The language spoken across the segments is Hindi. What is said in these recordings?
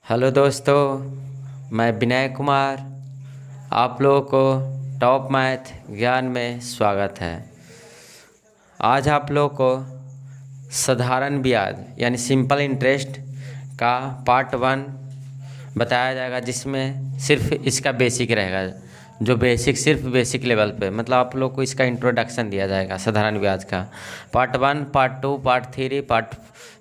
हेलो दोस्तों, मैं विनय कुमार। आप लोगों को टॉप मैथ ज्ञान में स्वागत है। आज आप लोगों को साधारण ब्याज यानी सिंपल इंटरेस्ट का पार्ट 1 बताया जाएगा, जिसमें सिर्फ इसका बेसिक रहेगा। जो सिर्फ बेसिक लेवल पे, मतलब आप लोग को इसका इंट्रोडक्शन दिया जाएगा साधारण ब्याज का। पार्ट 1, पार्ट 2, पार्ट 3,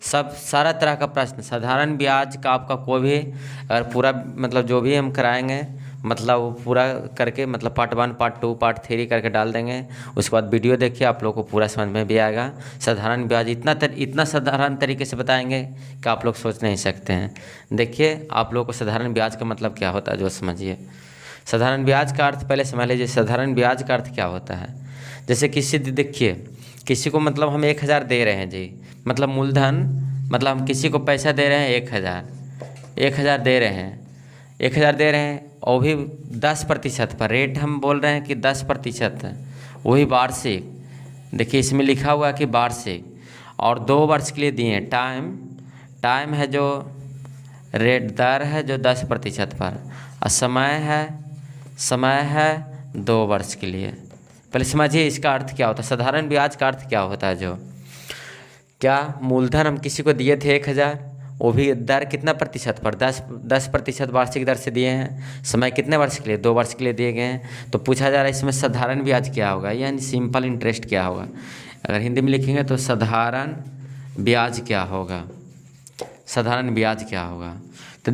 सब सारा तरह का प्रश्न साधारण ब्याज का आपका कोई भी अगर पूरा मतलब जो भी हम कराएंगे मतलब वो पूरा करके मतलब पार्ट 1, पार्ट 2, पार्ट 3 करके डाल देंगे। उसके बाद वीडियो देखिए, आप लोग को पूरा समझ में भी आएगा। साधारण ब्याज इतना साधारण तरीके से बताएंगे कि आप लोग सोच नहीं सकते हैं। देखिए, आप लोग को साधारण ब्याज का मतलब क्या होता है जो समझिए। साधारण ब्याज का अर्थ पहले समझ लीजिए। साधारण ब्याज का अर्थ क्या होता है। जैसे देखिए, किसी को मतलब हम 1000 दे रहे हैं जी, मतलब मूलधन, मतलब हम किसी को पैसा दे रहे हैं 1000 दे रहे हैं, 1000 दे रहे हैं और भी 10% पर रेट हम बोल रहे हैं कि 10%, वही वार्षिक। देखिए इसमें लिखा हुआ है कि वार्षिक, और 2 वर्ष के लिए दिए। टाइम है जो रेट दर है जो 10% पर, और समय है 2 वर्ष के लिए। पहले समझिए इसका अर्थ क्या होता है। साधारण ब्याज का अर्थ क्या होता है। जो क्या मूलधन हम किसी को दिए थे 1000, वो भी दर कितना प्रतिशत पर, 10% वार्षिक दर से दिए हैं। समय कितने वर्ष के लिए, 2 वर्ष के लिए दिए गए हैं। तो पूछा जा रहा है इसमें साधारण ब्याज क्या होगा, यानी सिंपल इंटरेस्ट क्या होगा। अगर हिंदी में लिखेंगे तो साधारण ब्याज क्या होगा, साधारण ब्याज क्या होगा। तो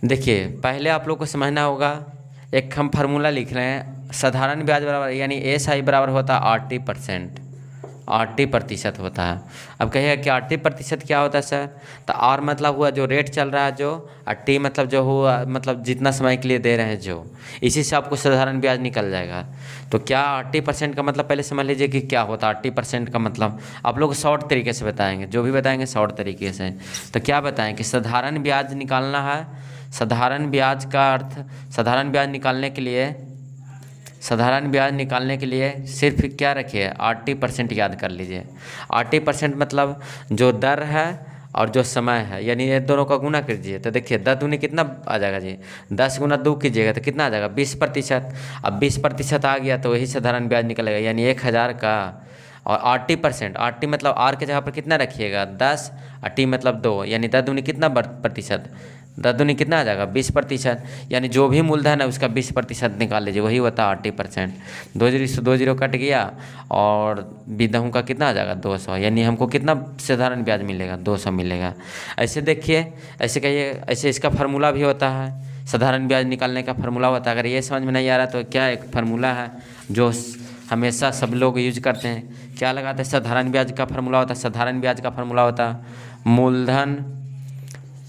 देखिए पहले आप लोग को समझना होगा। एक हम फार्मूला लिख रहे हैं। साधारण ब्याज बराबर यानी SI बराबर होता है 80% होता है। अब कहिएगा कि 80% क्या होता है सर। तो R मतलब हुआ जो रेट चल रहा है जो, और T मतलब जो हुआ मतलब जितना समय के लिए दे रहे हैं जो, इसी से आपको साधारण ब्याज निकल जाएगा। तो क्या 80% का मतलब पहले समझ लीजिए कि क्या होता है। 80% का मतलब आप लोग शॉर्ट तरीके से बताएंगे, जो भी बताएंगे शॉर्ट तरीके से। तो क्या बताएं कि साधारण ब्याज निकालना है। साधारण ब्याज का अर्थ, साधारण ब्याज निकालने के लिए सिर्फ क्या रखिए, 80% याद कर लीजिए। 80% मतलब जो दर है और जो समय है, यानी ये दोनों का गुना कीजिए। तो देखिए 10 दूनी कितना आ जाएगा जी, 10 गुना 2 कीजिएगा तो कितना आ जाएगा 20%। अब 20% आ गया तो वही साधारण ब्याज निकलेगा, यानी 1000 का। और 80%, 80 मतलब R के जगह पर कितना रखिएगा 10, और T मतलब 2, यानी 10 दूनी कितना प्रतिशत, 10 दूनी कितना आ जाएगा 20%। यानी जो भी मूलधन है उसका 20% निकाल लीजिए, वही होता है 80%। 2 जीरो से 2 जीरो कट गया और विदहू का कितना आ जाएगा 200, यानी हमको कितना साधारण ब्याज मिलेगा 200 मिलेगा। ऐसे देखिए, ऐसे कहिए, ऐसे इसका फार्मूला भी होता है। साधारण ब्याज निकालने का फार्मूला होता है। अगर ये समझ में नहीं आ रहा तो क्या एक फार्मूला है जो हमेशा सब लोग यूज करते हैं। क्या लगाते हैं, साधारण ब्याज का फार्मूला होता है। साधारण ब्याज का फार्मूला होता है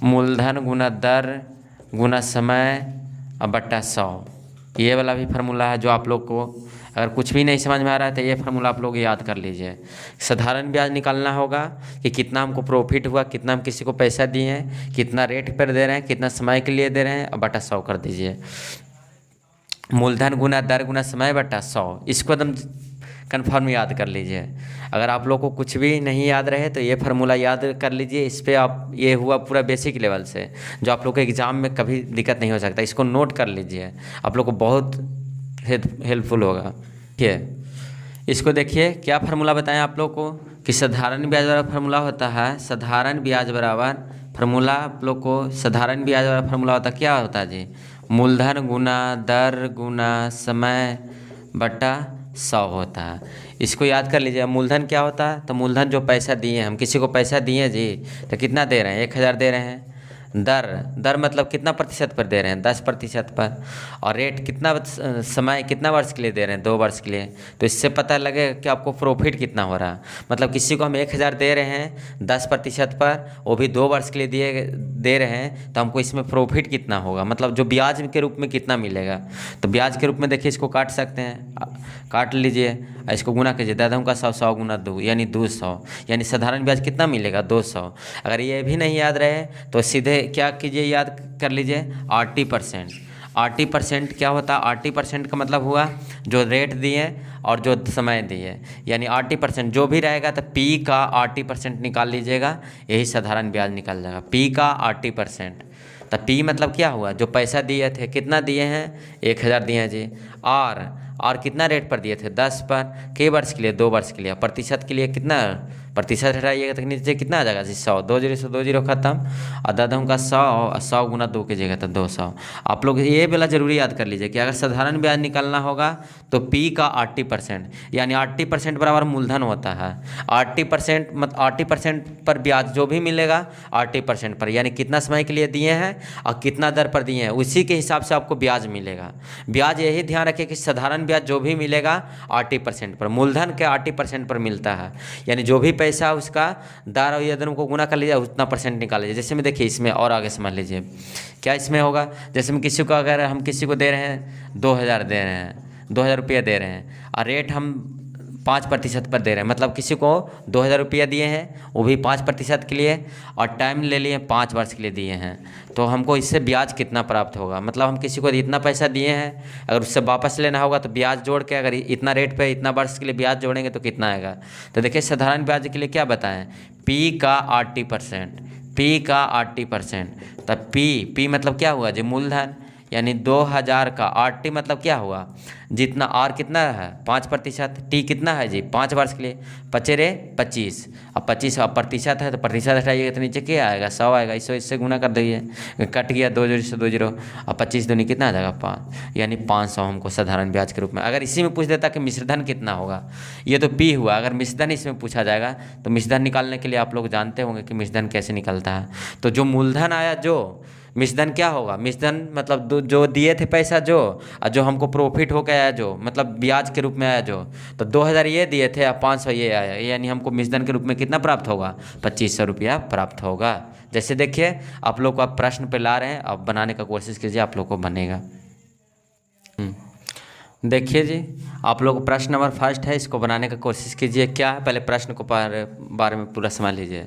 मूलधन गुना दर गुना समय और बट्टा 100। ये वाला भी फार्मूला है जो आप लोग को अगर कुछ भी नहीं समझ में आ रहा है तो ये फार्मूला आप लोग याद कर लीजिए। साधारण ब्याज निकालना होगा कि कितना हमको प्रॉफिट हुआ, कितना हम किसी को पैसा दिए हैं, कितना रेट पर दे रहे हैं, कितना समय के लिए दे रहे हैं, और बटा 100 कर दीजिए। मूलधन गुना दर गुना समय बटा 100, इसको एकदम कन्फर्म याद कर लीजिए। अगर आप लोग को कुछ भी नहीं याद रहे तो ये फार्मूला याद कर लीजिए। इस पर आप, ये हुआ पूरा बेसिक लेवल से, जो आप लोग के एग्ज़ाम में कभी दिक्कत नहीं हो सकता। इसको नोट कर लीजिए, आप लोग को बहुत हेल्पफुल होगा। ठीक है, इसको देखिए क्या फार्मूला बताएं आप लोग को कि साधारण ब्याज वाला फार्मूला होता है। साधारण ब्याज बराबर फार्मूला आप लोग को, साधारण ब्याज वाला फार्मूला होता क्या होता है जी, मूलधन गुना दर गुना समय बटा 100 होता है। इसको याद कर लीजिए। मूलधन क्या होता है, तो मूलधन जो पैसा दिए, हम किसी को पैसा दिए जी, तो कितना दे रहे हैं 1000 दे रहे हैं। दर मतलब कितना प्रतिशत पर दे रहे हैं 10% पर। और रेट कितना, समय कितना वर्ष के लिए दे रहे हैं 2 वर्ष के लिए। तो इससे पता लगे कि आपको प्रॉफिट कितना हो रहा है। मतलब किसी को हम 1000 दे रहे हैं 10% पर, वो भी 2 वर्ष के लिए दे रहे हैं, तो हमको इसमें प्रॉफिट कितना होगा, मतलब जो ब्याज के रूप में कितना मिलेगा। तो ब्याज के रूप में देखिए इसको काट सकते हैं, काट लीजिए, इसको गुना कीजिए। 10 का 100, 100 गुना 2 यानी 200, यानी साधारण ब्याज कितना मिलेगा 200। अगर ये भी नहीं याद रहे तो सीधे क्या कीजिए, याद कर लीजिए 80%। RT% क्या होता है? RT% का मतलब हुआ जो रेट दिए और जो समय दिए, यानी RT% जो भी रहेगा तो P का RT% निकाल लीजिएगा, यही साधारण ब्याज निकल जाएगा। P का RT%, तो P मतलब क्या हुआ? जो पैसा दिए थे, कितना दिए हैं? 1000 दिए हैं जी। और कितना रेट पर दिए थे? 10 पर। कई वर्ष के लिए? 2 वर्ष के लिए। प्रतिशत के लिए कितना? प्रतिशत हटाइएगा तो नीचे कितना आ जाएगा जी? 100। 2 जीरो से 2 जीरो खत्म, और दादा का 100 गुना 2 कीजिएगा तो 200। आप लोग ये वाला जरूरी याद कर लीजिए कि अगर साधारण ब्याज निकालना होगा तो P का 80%, यानी 80% बराबर मूलधन होता है। 80% मतलब 80% पर ब्याज जो भी मिलेगा 80% पर, यानी कितना समय के लिए दिए हैं और कितना दर पर दिए हैं, उसी के हिसाब से आपको ब्याज मिलेगा। ब्याज यही ध्यान रखिए कि साधारण ब्याज जो भी मिलेगा 80% पर, मूलधन के 80% पर मिलता है, यानी जो भी पैसा उसका दर और यदन को गुना कर लीजिए, उतना परसेंट निकाल लीजिए। जैसे में देखिए इसमें और आगे समझ लीजिए क्या इसमें होगा। जैसे में किसी को, अगर हम किसी को दे रहे हैं 2000 दे रहे हैं, 2000 रुपया दे रहे हैं, और रेट हम 5% पर दे रहे हैं, मतलब किसी को 2000 रुपया दिए हैं वो भी 5% के लिए, और टाइम ले लिए 5 वर्ष के लिए दिए हैं, तो हमको इससे ब्याज कितना प्राप्त होगा? मतलब हम किसी को इतना पैसा दिए हैं, अगर उससे वापस लेना होगा तो ब्याज जोड़ के, अगर इतना रेट पे इतना वर्ष के लिए ब्याज जोड़ेंगे तो कितना आएगा? तो देखिए साधारण ब्याज के लिए क्या बताएं? P का 80%, P का 80%, तब P मतलब क्या हुआ जी? मूलधन, यानी 2000 का 80 मतलब क्या हुआ? जितना R कितना है? 5%। T कितना है जी? 5 वर्ष के लिए, 25, अब 25 अब प्रतिशत है तो प्रतिशत हटाइएगा तो नीचे क्या आएगा? 100 आएगा। इससे गुना कर दीजिए, कट गया 2 जीरो से 2 जीरो, अब 25 दूनी कितना आ जाएगा? 5, यानी 500 हमको साधारण ब्याज के रूप में। अगर इसी में पूछ देता कि मिश्रधन कितना होगा, ये तो P हुआ, अगर मिश्रधन इसमें पूछा जाएगा तो मिश्रधन निकालने के लिए आप लोग जानते होंगे कि मिश्रधन कैसे निकलता है। तो जो मूलधन आया, जो मिश्रधन क्या होगा? मिश्रधन मतलब जो दिए थे पैसा, जो और जो हमको प्रॉफिट हो गया, जो मतलब ब्याज के रूप में आया, जो तो 2000 ये दिए थे और 500 ये आया, यानी हमको मिश्रधन के रूप में कितना प्राप्त होगा? 2500 रुपया प्राप्त होगा। जैसे देखिए आप लोग को आप प्रश्न पे ला रहे हैं, आप बनाने का कोशिश कीजिए, आप लोग को बनेगा। देखिए जी, आप लोग प्रश्न नंबर 1 है, इसको बनाने का कोशिश कीजिए। क्या है, पहले प्रश्न को बारे में पूरा समझ लीजिए।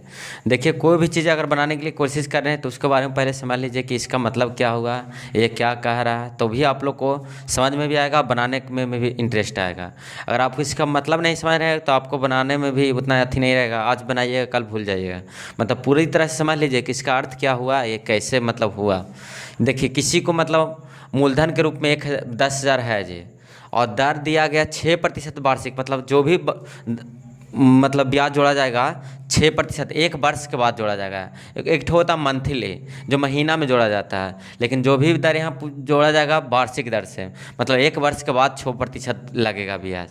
देखिए कोई भी चीज़ अगर बनाने के लिए कोशिश कर रहे हैं तो उसके बारे में पहले समझ लीजिए कि इसका मतलब क्या होगा, ये क्या कह रहा है, तो भी आप लोग को समझ में भी आएगा, बनाने में भी इंटरेस्ट आएगा। अगर आप इसका मतलब नहीं समझ रहे हैं तो आपको बनाने में भी उतना अथी नहीं रहेगा, आज बनाइएगा कल भूल जाइएगा। मतलब पूरी तरह से समझ लीजिए कि इसका अर्थ क्या हुआ, ये कैसे मतलब हुआ। देखिए किसी को मतलब मूलधन के रूप में 10,000 है जी, और दर दिया गया 6% वार्षिक, मतलब जो भी मतलब ब्याज जोड़ा जाएगा 6%, 1 वर्ष के बाद जोड़ा जाएगा। एक ठो होता मंथली जो महीना में जोड़ा जाता है, लेकिन जो भी दर यहाँ जोड़ा जाएगा वार्षिक दर से, मतलब 1 वर्ष के बाद 6% लगेगा ब्याज।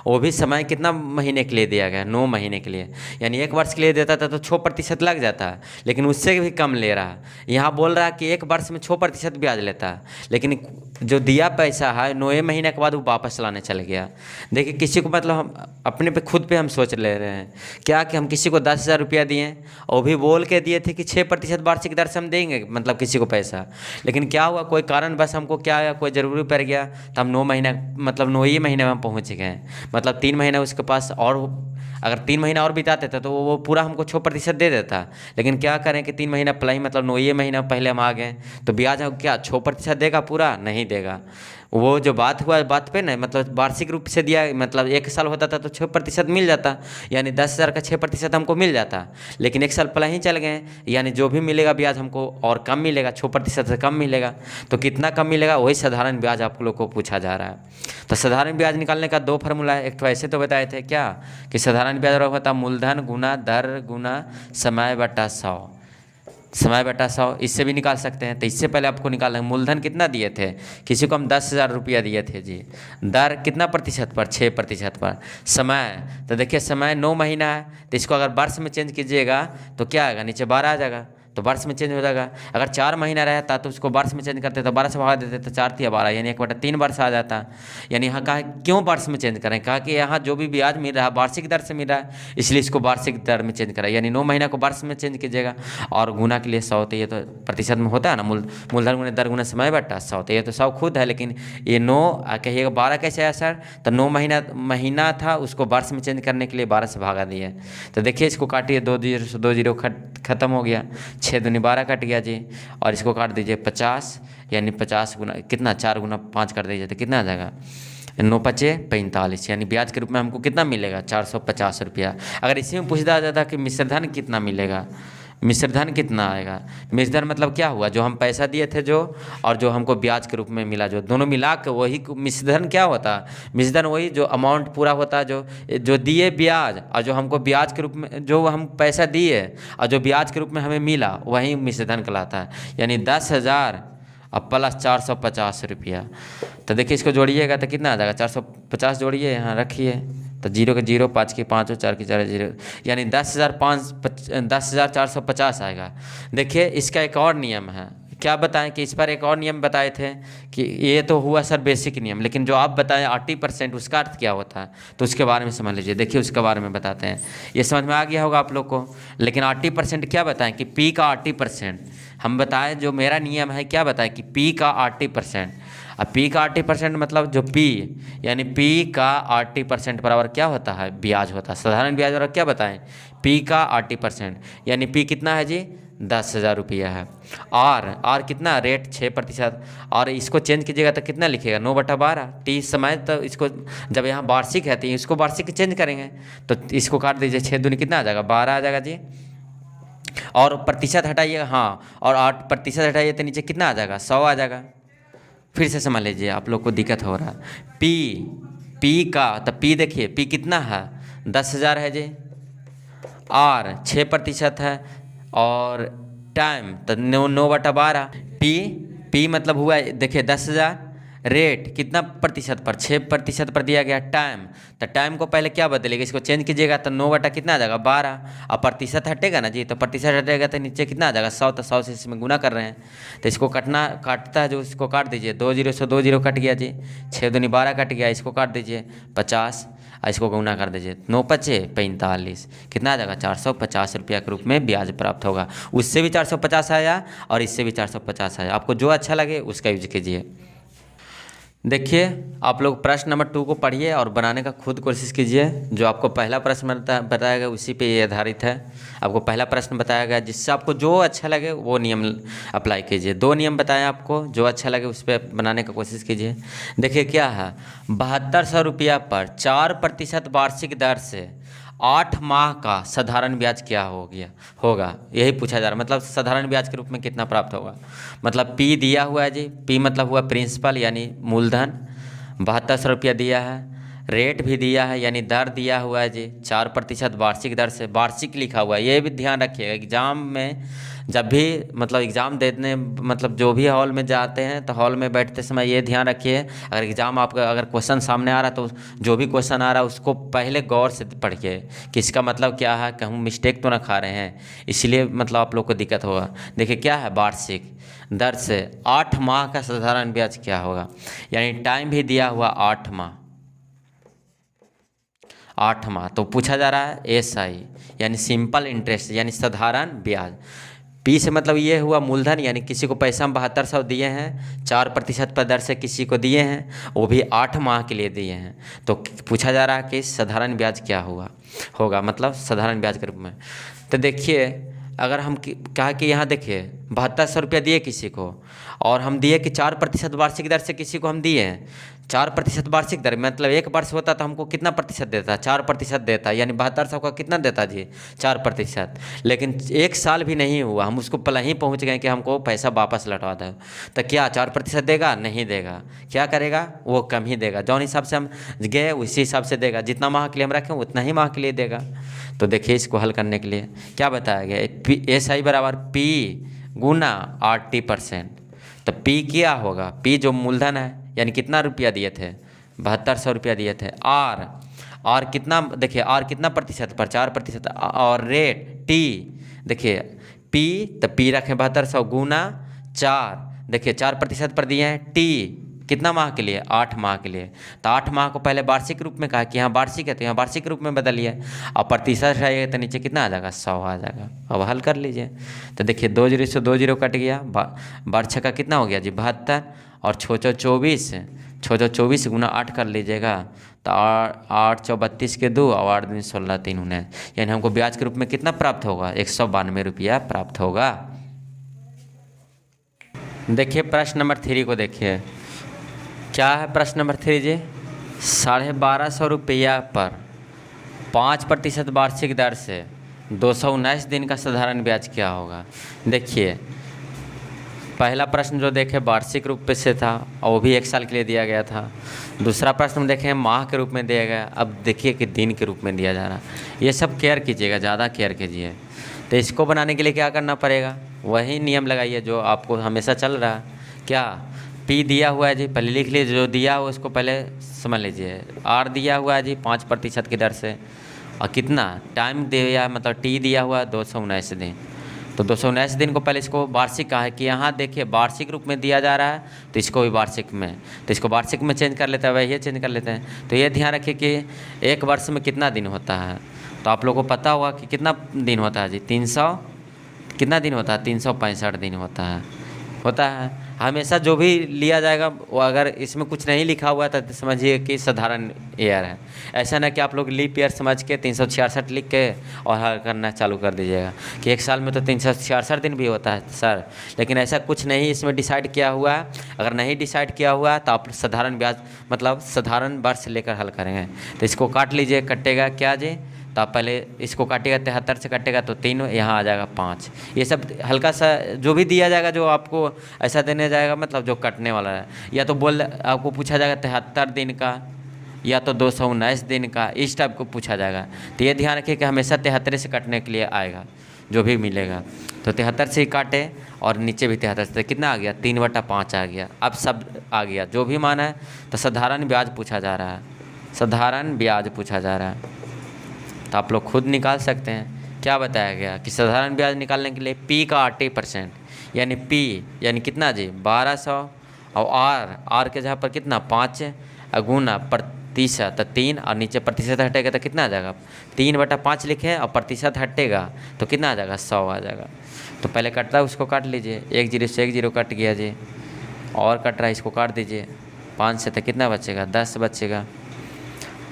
वो भी समय कितना महीने के लिए दिया गया? 9 महीने के लिए, यानी 1 वर्ष के लिए देता था तो 6% लग जाता है, लेकिन उससे भी कम ले रहा है। यहाँ बोल रहा है कि 1 वर्ष में 6% ब्याज लेता है, लेकिन जो दिया पैसा है 9 महीने के बाद वो वापस लाने चल गया। देखिए किसी को मतलब हम अपने पे खुद पे हम सोच ले रहे हैं क्या कि हम किसी को 10,000 रुपया दिए और भी बोल के दिए थे कि 6% वार्षिक दर से हम देंगे मतलब किसी को पैसा, लेकिन क्या हुआ, कोई कारण बस हमको क्या आया, कोई ज़रूरी पड़ गया तो हम 9 महीना मतलब 9 ही महीने में हम पहुँच गए। मतलब 3 महीने उसके पास, और अगर 3 महीना और बिताते थे तो वो पूरा हमको 6% दे देता, लेकिन क्या करें कि 3 महीना पलाई मतलब 9 महीना पहले हम आ गए, तो ब्याज हम क्या 6% देगा? पूरा नहीं देगा। वो जो बात हुआ बात पे ना, मतलब वार्षिक रूप से दिया, मतलब 1 साल होता था तो 6% मिल जाता, यानी 10,000 का 6% हमको मिल जाता, लेकिन 1 साल पहले ही चल गए, यानी जो भी मिलेगा ब्याज हमको और कम मिलेगा, 6% से कम मिलेगा। तो कितना कम मिलेगा? वही साधारण ब्याज आप लोग को पूछा जा रहा है। तो साधारण ब्याज निकालने का 2 फार्मूला है। एक तो ऐसे तो बताए थे क्या कि साधारण ब्याज होता मूलधन गुना दर गुना समय बटा 100, समय बटा 100, इससे भी निकाल सकते हैं। तो इससे पहले आपको निकालना है मूलधन कितना दिए थे, किसी को हम 10,000 रुपया दिए थे जी, दर कितना प्रतिशत पर? 6% पर। समय तो देखिए समय 9 महीना है, तो इसको अगर वर्ष में चेंज कीजिएगा तो क्या आएगा? नीचे 12 आ जाएगा, तो वर्ष में चेंज हो जाएगा। अगर 4 महीना रहता तो उसको वर्ष में चेंज करते तो 12 से भाग देते तो 4 या 12, यानी 1/3 वर्ष आ जाता। यानी यहाँ कहा क्यों वर्ष में चेंज करें, कहा कि यहाँ जो भी ब्याज मिल रहा है वार्षिक दर से मिल रहा है, इसलिए इसको वार्षिक दर में चेंज करा, यानी 9 महीना को वर्ष में चेंज कीजिएगा। और गुना के लिए 100, तो ये तो प्रतिशत में होता है ना, मूलधन गुना दर गुना समय बटा 100, तो ये तो 100 खुद है, लेकिन ये 9 कहिएगा 12 कैसे आया सर? तो 9 महीना था, उसको वर्ष में चेंज करने के लिए 12 से भागा दिए। तो देखिए इसको काटिए, 2 जीरो से 2 जीरो खत्म हो गया, 6 दूनी 12 कट गया जी, और इसको काट दीजिए 50, यानी 50 गुना कितना 4 गुना 5 कर दीजिए तो कितना आ जाएगा 9 पचे 45, यानी ब्याज के रूप में हमको कितना मिलेगा 450 रुपया। अगर इसी में पूछा जाता कि मिश्रधन कितना मिलेगा, मिश्रधन कितना आएगा, मिश्रधन मतलब क्या हुआ, जो हम पैसा दिए थे जो, और जो हमको ब्याज के रूप में मिला, जो दोनों मिला के वही मिश्रधन क्या होता है, मिश्रधन वही जो अमाउंट पूरा होता है, जो दिए ब्याज और जो हमको ब्याज के रूप में जो हम पैसा दिए और जो ब्याज के रूप में हमें मिला वही मिश्रधन कहलाता है। यानी 10,000 और प्लस 450 रुपया। तो देखिए इसको जोड़िएगा तो कितना आ जाएगा 450 जोड़िए, यहाँ रखिए तो 0 के 0, 5 के 5 और 4 के 4 0, यानी 10,450 आएगा। देखिए इसका एक और नियम है, क्या बताएं कि इस पर एक और नियम बताए थे कि ये तो हुआ सर बेसिक नियम, लेकिन जो आप बताएं 80% उसका अर्थ क्या होता है तो उसके बारे में समझ लीजिए। देखिए उसके बारे में बताते हैं, ये समझ में आ गया होगा आप लोग को। लेकिन 80% क्या बताएं कि P का 80%, हम बताएं जो मेरा नियम है क्या बताएं कि P का 80%। अब P का 80% मतलब जो P यानी P का 80% बराबर क्या होता है ब्याज होता है, साधारण ब्याज। और क्या बताएं P का 80% यानी P कितना है जी 10,000 रुपया है। R कितना रेट 6%, और इसको चेंज कीजिएगा तो कितना लिखिएगा 9/12 T समय। तो इसको जब यहाँ वार्षिक है तो इसको वार्षिक चेंज करेंगे तो इसको काट दीजिए, 6 दूनी कितना आ जाएगा 12 आ जाएगा जी। और प्रतिशत हटाइएगा, हाँ, और 8% हटाइए तो नीचे कितना आ जाएगा 100 आ जाएगा। फिर से समझ लीजिए, आप लोग को दिक्कत हो रहा है। P का तो P देखिए P कितना है 10,000 है जी, R 6% है, और टाइम तो 9/12। P मतलब हुआ देखिए 10,000, रेट कितना प्रतिशत पर 6% पर दिया गया टाइम, तो टाइम को पहले क्या बदलेगा इसको चेंज कीजिएगा तो 9 बटा कितना आ जाएगा 12, और प्रतिशत हटेगा ना जी, तो प्रतिशत हटेगा तो नीचे कितना आ जाएगा 100, तो 100 से इसमें गुना कर रहे हैं तो इसको काटता है जो इसको काट दीजिए, 2 0 से 2 0 कट गया जी, 6 दूनी 12 कट गया, इसको काट दीजिए 50 और इसको गुना कर दीजिए 9 पचे 45, कितना आ जाएगा 450 रुपया के रूप में ब्याज प्राप्त होगा। उससे भी 450 आया और इससे भी 450 आया, आपको जो अच्छा लगे उसका यूज कीजिए। देखिए आप लोग प्रश्न नंबर 2 को पढ़िए और बनाने का खुद कोशिश कीजिए। जो आपको पहला प्रश्न बताया गया उसी पे ये आधारित है। आपको पहला प्रश्न बताया गया, जिससे आपको जो अच्छा लगे वो नियम अप्लाई कीजिए। 2 नियम बताएं आपको, जो अच्छा लगे उस पर बनाने का कोशिश कीजिए। देखिए क्या है, 7200 रुपया पर 4% वार्षिक दर से 8 माह का साधारण ब्याज क्या होगा, यही पूछा जा रहा है। मतलब साधारण ब्याज के रूप में कितना प्राप्त होगा, मतलब P दिया हुआ है जी, P मतलब हुआ प्रिंसिपल यानी मूलधन, 7200 रुपया दिया है, रेट भी दिया है यानी दर दिया हुआ है जी 4% वार्षिक दर से, वार्षिक लिखा हुआ है। ये भी ध्यान रखिएगा एग्जाम में, जब भी मतलब एग्ज़ाम देने मतलब जो भी हॉल में जाते हैं तो हॉल में बैठते समय ये ध्यान रखिए, अगर एग्ज़ाम आपका अगर क्वेश्चन सामने आ रहा तो जो भी क्वेश्चन आ रहा है उसको पहले गौर से पढ़िए कि इसका मतलब क्या है, कहूँ मिस्टेक तो ना खा रहे हैं, इसलिए मतलब आप लोग को दिक्कत होगा। देखिए क्या है, वार्षिक दर से 8 माह का साधारण ब्याज क्या होगा, यानी टाइम भी दिया हुआ 8 माह, तो पूछा जा रहा है SI यानी सिंपल इंटरेस्ट यानी साधारण ब्याज। P से मतलब ये हुआ मूलधन, यानी किसी को पैसा हम 7200 दिए हैं, 4% पर दर से किसी को दिए हैं, वो भी 8 माह के लिए दिए हैं। तो पूछा जा रहा है कि साधारण ब्याज क्या होगा, मतलब साधारण ब्याज के रूप में। तो देखिए अगर हम कहा कि यहाँ देखिए 7200 रुपया दिए किसी को, और हम दिए कि 4% वार्षिक दर से किसी को हम दिए हैं, 4% वार्षिक दर मतलब 1 वर्ष होता तो हमको कितना प्रतिशत देता, 4% देता, यानी 7200 का कितना देता जी 4%। लेकिन 1 साल भी नहीं हुआ, हम उसको पहले ही पहुँच गए कि हमको पैसा वापस लौटा दो, तो क्या 4% देगा, नहीं देगा। क्या करेगा, वो कम ही देगा, जौन हिसाब से हम गए उसी हिसाब से देगा, जितना माह के लिए हम रखें उतना ही माह के लिए देगा। तो देखिए इसको हल करने के लिए क्या बताया गया, SI बराबर P गुना 80%। तो P क्या होगा, P जो मूलधन है यानी कितना रुपया दिए थे 7200 रुपया दिए थे, R कितना, देखिए R कितना प्रतिशत पर 4%, और रेट T देखिए P तो P रखें 7200 गुना 4, देखिए 4% पर दिए हैं, T कितना माह के लिए 8 माह के लिए, तो 8 माह को पहले वार्षिक रूप में कहा कि यहाँ वार्षिक है तो यहाँ वार्षिक रूप में बदलिए, और प्रतिशत हटाइएगा तो नीचे कितना आ जाएगा 100 आ जाएगा। अब हल कर लीजिए, तो देखिए 2 0 से 2 0 कट गया, 12 का कितना हो गया जी 72, और 6 24 गुना 8 कर लीजिएगा तो 8 चौ 32 के 2 और 8 दूनी 16 3 19, यानी हमको ब्याज के रूप में कितना प्राप्त होगा 192 रुपया प्राप्त होगा। देखिए प्रश्न नंबर 3 को देखिए, क्या है प्रश्न नंबर 3 जी। 1250 रुपया पर 5% वार्षिक दर से 219 दिन का साधारण ब्याज क्या होगा। देखिए पहला प्रश्न जो देखे वार्षिक रूप से था और वो भी 1 साल के लिए दिया गया था। दूसरा प्रश्न हम देखें माह के रूप में दिया गया, अब देखिए कि दिन के रूप में दिया जा रहा। ये सब केयर कीजिएगा, ज़्यादा केयर कीजिए। तो इसको बनाने के लिए क्या करना पड़ेगा, वही नियम लगाइए जो आपको हमेशा चल रहा है। क्या पी दिया हुआ है जी, पहले लिख लीजिए, जो दिया हुआ उसको पहले समझ लीजिए। आर दिया हुआ है जी 5% की दर से, और कितना टाइम दिया, मतलब टी दिया हुआ 219 दिन। तो 219 दिन को पहले इसको वार्षिक कहा है कि यहाँ देखिए वार्षिक रूप में दिया जा रहा है, तो इसको भी वार्षिक में, तो इसको वार्षिक में चेंज कर लेते हैं, वही चेंज कर लेते हैं। तो ये ध्यान रखिए कि एक वर्ष में कितना दिन होता है। तो आप लोगों को पता होगा कि कितना दिन होता है जी, 300 कितना दिन होता है, 365 दिन होता है। हमेशा जो भी लिया जाएगा वो अगर इसमें कुछ नहीं लिखा हुआ है तो समझिए कि साधारण ईयर है। ऐसा ना कि आप लोग लीप ईयर समझ के 366 लिख के और हल करना चालू कर दीजिएगा कि एक साल में तो 366 दिन भी होता है सर, लेकिन ऐसा कुछ नहीं इसमें डिसाइड किया हुआ है। अगर नहीं डिसाइड किया हुआ है तो आप साधारण ब्याज मतलब साधारण वर्ष लेकर हल करेंगे। तो इसको काट लीजिए, कटेगा क्या जी, तो आप पहले इसको काटिएगा, 73 से कटेगा तो 3, यहाँ आ जाएगा 5। ये सब हल्का सा जो भी दिया जाएगा जो आपको ऐसा देने जाएगा, मतलब जो कटने वाला है, या तो बोल आपको पूछा जाएगा 73 दिन का या तो 219 दिन का, इस टाइप को पूछा जाएगा। तो ये ध्यान रखिए कि हमेशा 73 से कटने के लिए आएगा जो भी मिलेगा। तो 73 से ही काटे और नीचे भी 73 से, कितना आ गया 3/5 आ गया। अब सब आ गया जो भी माना है। तो साधारण ब्याज पूछा जा रहा है, साधारण ब्याज पूछा जा रहा है। तो आप लोग खुद निकाल सकते हैं। क्या बताया गया कि साधारण ब्याज निकालने के लिए पी का 80%, यानी पी यानी कितना जी 1200, और आर के जगह पर कितना 5 गुना प्रतिशत, तो 3, और नीचे प्रतिशत हटेगा तो कितना आ जाएगा 3/5 लिखे और प्रतिशत हटेगा तो कितना आ जाएगा 100 आ जाएगा। तो पहले कट रहा है उसको काट लीजिए, 1 0 से 1 0 कट गया जी, और कट रहा है इसको काट दीजिए, 5 से तो कितना बचेगा 10 बचेगा।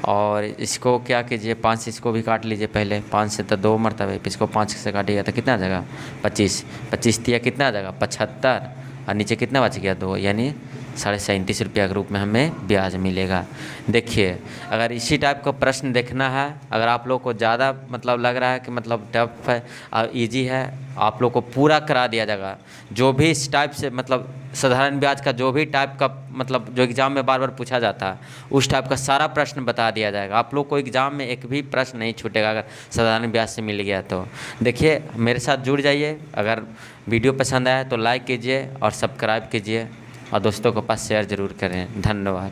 और इसको क्या कीजिए 5 से इसको भी काट लीजिए, पहले 5 से तो 2 मरतबे, इसको 5 से काटिएगा तो कितना आ जाएगा 25, 25 दिया कितना आ जाएगा 75, और नीचे कितना बच गया 2, यानी 37.5 रुपया के रूप में हमें ब्याज मिलेगा। देखिए अगर इसी टाइप का प्रश्न देखना है, अगर आप लोग को ज़्यादा मतलब लग रहा है कि मतलब टफ है और ईजी है, आप लोग को पूरा करा दिया जाएगा। जो भी इस टाइप से मतलब साधारण ब्याज का जो भी टाइप का मतलब जो एग्ज़ाम में बार बार पूछा जाता है उस टाइप का सारा प्रश्न बता दिया जाएगा। आप लोग को एग्ज़ाम में एक भी प्रश्न नहीं छूटेगा अगर साधारण ब्याज से मिल गया तो। देखिए मेरे साथ जुड़ जाइए, अगर वीडियो पसंद आया तो लाइक कीजिए और सब्सक्राइब कीजिए और दोस्तों के पास शेयर ज़रूर करें। धन्यवाद।